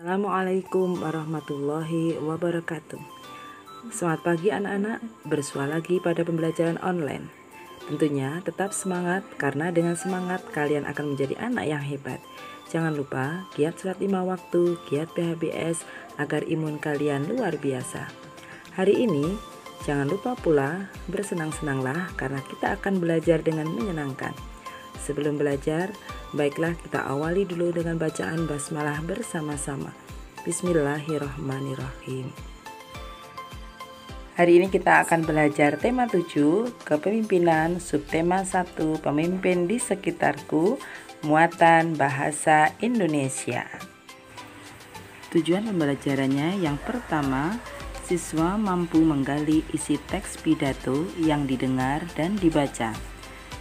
Assalamualaikum warahmatullahi wabarakatuh. Selamat pagi anak-anak, bersua lagi pada pembelajaran online. Tentunya tetap semangat karena dengan semangat kalian akan menjadi anak yang hebat. Jangan lupa giat sholat 5 waktu, giat PHBS agar imun kalian luar biasa. Hari ini jangan lupa pula bersenang-senanglah karena kita akan belajar dengan menyenangkan. Sebelum belajar, baiklah kita awali dulu dengan bacaan basmalah bersama-sama. Bismillahirrahmanirrahim. Hari ini kita akan belajar tema 7, kepemimpinan, subtema 1, pemimpin di sekitarku, muatan bahasa Indonesia. Tujuan pembelajarannya yang pertama, siswa mampu menggali isi teks pidato yang didengar dan dibaca.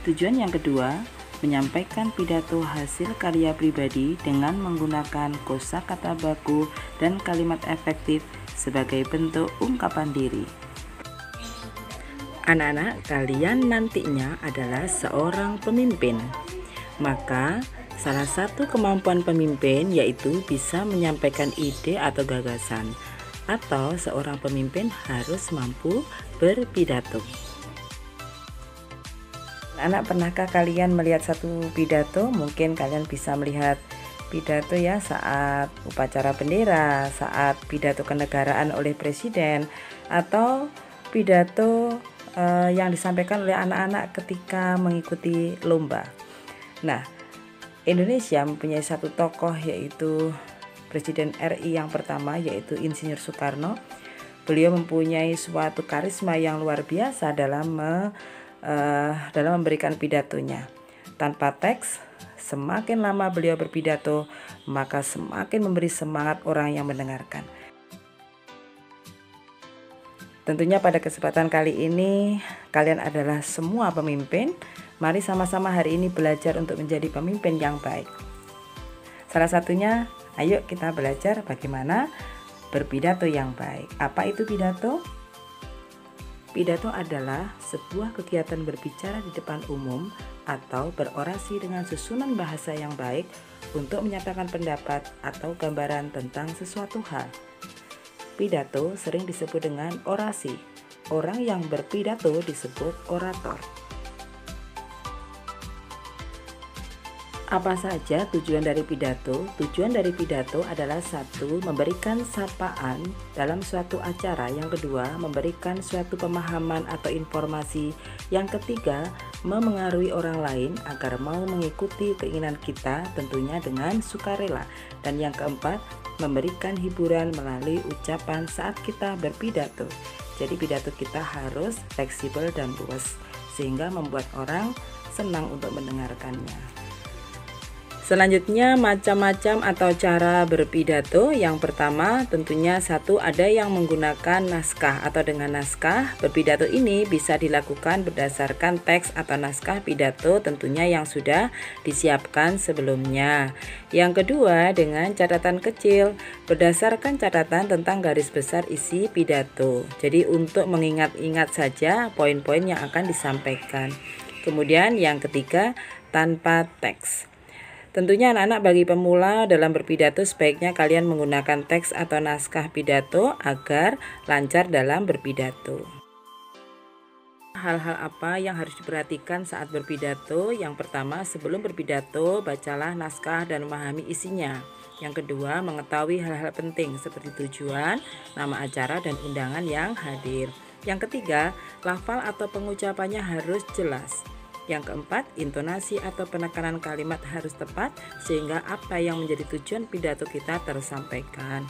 Tujuan yang kedua, menyampaikan pidato hasil karya pribadi dengan menggunakan kosakata baku dan kalimat efektif sebagai bentuk ungkapan diri. Anak-anak, kalian nantinya adalah seorang pemimpin. Maka, salah satu kemampuan pemimpin yaitu bisa menyampaikan ide atau gagasan, atau seorang pemimpin harus mampu berpidato. Anak, pernahkah kalian melihat satu pidato? Mungkin kalian bisa melihat pidato ya saat upacara bendera, saat pidato kenegaraan oleh presiden, atau pidato yang disampaikan oleh anak-anak ketika mengikuti lomba. Nah, Indonesia mempunyai satu tokoh yaitu Presiden RI yang pertama yaitu Insinyur Soekarno. Beliau mempunyai suatu karisma yang luar biasa dalam memberikan pidatonya. Tanpa teks, semakin lama beliau berpidato, maka semakin memberi semangat orang yang mendengarkan. Tentunya pada kesempatan kali ini, kalian adalah semua pemimpin. Mari sama-sama hari ini belajar untuk menjadi pemimpin yang baik. Salah satunya, ayo kita belajar bagaimana berpidato yang baik. Apa itu pidato? Pidato adalah sebuah kegiatan berbicara di depan umum atau berorasi dengan susunan bahasa yang baik untuk menyatakan pendapat atau gambaran tentang sesuatu hal. Pidato sering disebut dengan orasi. Orang yang berpidato disebut orator. Apa saja tujuan dari pidato? Tujuan dari pidato adalah satu, memberikan sapaan dalam suatu acara. Yang kedua, memberikan suatu pemahaman atau informasi. Yang ketiga, memengaruhi orang lain agar mau mengikuti keinginan kita, tentunya dengan sukarela. Dan yang keempat, memberikan hiburan melalui ucapan saat kita berpidato. Jadi pidato kita harus fleksibel dan luas sehingga membuat orang senang untuk mendengarkannya. Selanjutnya, macam-macam atau cara berpidato. Yang pertama, tentunya satu, ada yang menggunakan naskah atau dengan naskah. Berpidato ini bisa dilakukan berdasarkan teks atau naskah pidato tentunya yang sudah disiapkan sebelumnya. Yang kedua, dengan catatan kecil berdasarkan catatan tentang garis besar isi pidato. Jadi untuk mengingat-ingat saja poin-poin yang akan disampaikan. Kemudian yang ketiga, tanpa teks. Tentunya anak-anak, bagi pemula dalam berpidato sebaiknya kalian menggunakan teks atau naskah pidato agar lancar dalam berpidato. Hal-hal apa yang harus diperhatikan saat berpidato? Yang pertama, sebelum berpidato bacalah naskah dan memahami isinya. Yang kedua, mengetahui hal-hal penting seperti tujuan, nama acara, dan undangan yang hadir. Yang ketiga, lafal atau pengucapannya harus jelas. Yang keempat, intonasi atau penekanan kalimat harus tepat sehingga apa yang menjadi tujuan pidato kita tersampaikan.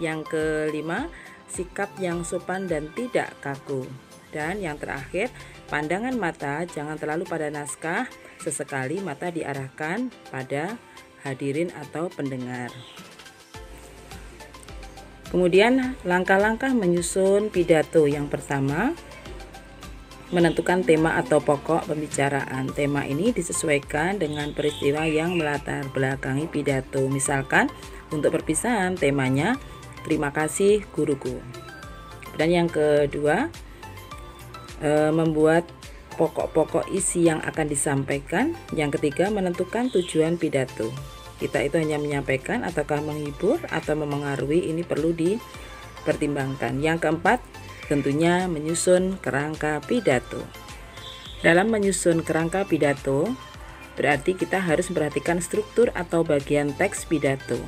Yang kelima, sikap yang sopan dan tidak kaku. Dan yang terakhir, pandangan mata jangan terlalu pada naskah, sesekali mata diarahkan pada hadirin atau pendengar. Kemudian langkah-langkah menyusun pidato. Yang pertama, menentukan tema atau pokok pembicaraan. Tema ini disesuaikan dengan peristiwa yang melatar belakangi pidato. Misalkan untuk perpisahan temanya terima kasih guruku. Dan yang kedua, membuat pokok-pokok isi yang akan disampaikan. Yang ketiga, menentukan tujuan pidato. kita itu hanya menyampaikan ataukah menghibur atau memengaruhi, ini perlu dipertimbangkan. Yang keempat, tentunya menyusun kerangka pidato. Dalam menyusun kerangka pidato, berarti kita harus memperhatikan struktur atau bagian teks pidato.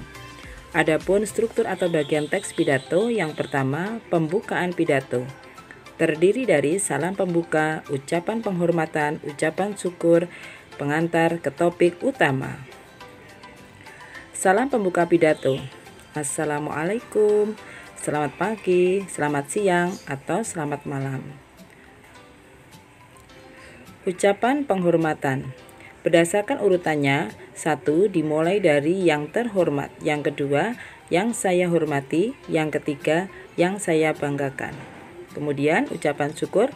Adapun struktur atau bagian teks pidato, yang pertama, pembukaan pidato. Terdiri dari salam pembuka, ucapan penghormatan, ucapan syukur, pengantar ke topik utama. Salam pembuka pidato. Assalamualaikum, selamat pagi, selamat siang, atau selamat malam. Ucapan penghormatan. Berdasarkan urutannya, 1 dimulai dari yang terhormat, yang kedua yang saya hormati, yang ketiga yang saya banggakan. Kemudian ucapan syukur.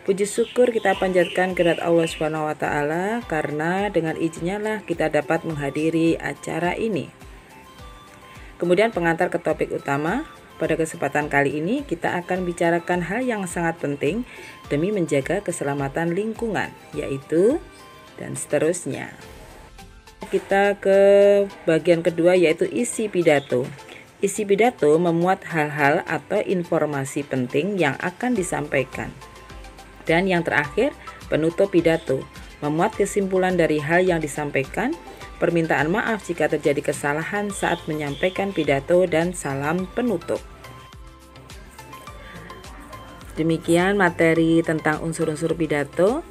Puji syukur kita panjatkan kehadirat Allah Subhanahu wa taala karena dengan izinnya lah kita dapat menghadiri acara ini. Kemudian pengantar ke topik utama. Pada kesempatan kali ini kita akan bicarakan hal yang sangat penting demi menjaga keselamatan lingkungan, yaitu dan seterusnya. Kita ke bagian kedua, yaitu isi pidato. Isi pidato memuat hal-hal atau informasi penting yang akan disampaikan. Dan yang terakhir, penutup pidato, memuat kesimpulan dari hal yang disampaikan, permintaan maaf jika terjadi kesalahan saat menyampaikan pidato, dan salam penutup. Demikian materi tentang unsur-unsur pidato.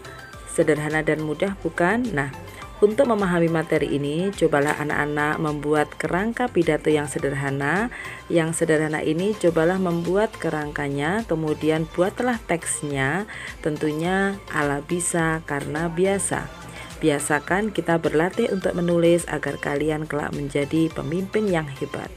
Sederhana dan mudah, bukan? Nah, untuk memahami materi ini, cobalah anak-anak membuat kerangka pidato yang sederhana. Yang sederhana ini cobalah membuat kerangkanya, kemudian buatlah teksnya, tentunya ala bisa karena biasa. Biasakan kita berlatih untuk menulis agar kalian kelak menjadi pemimpin yang hebat.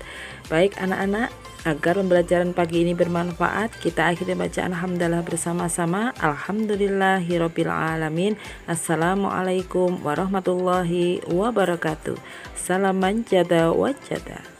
Baik anak-anak, agar pembelajaran pagi ini bermanfaat, kita akhiri bacaan alhamdulillah bersama-sama. Alhamdulillahirabbil alamin. Assalamualaikum warahmatullahi wabarakatuh. Salam manjada wajada.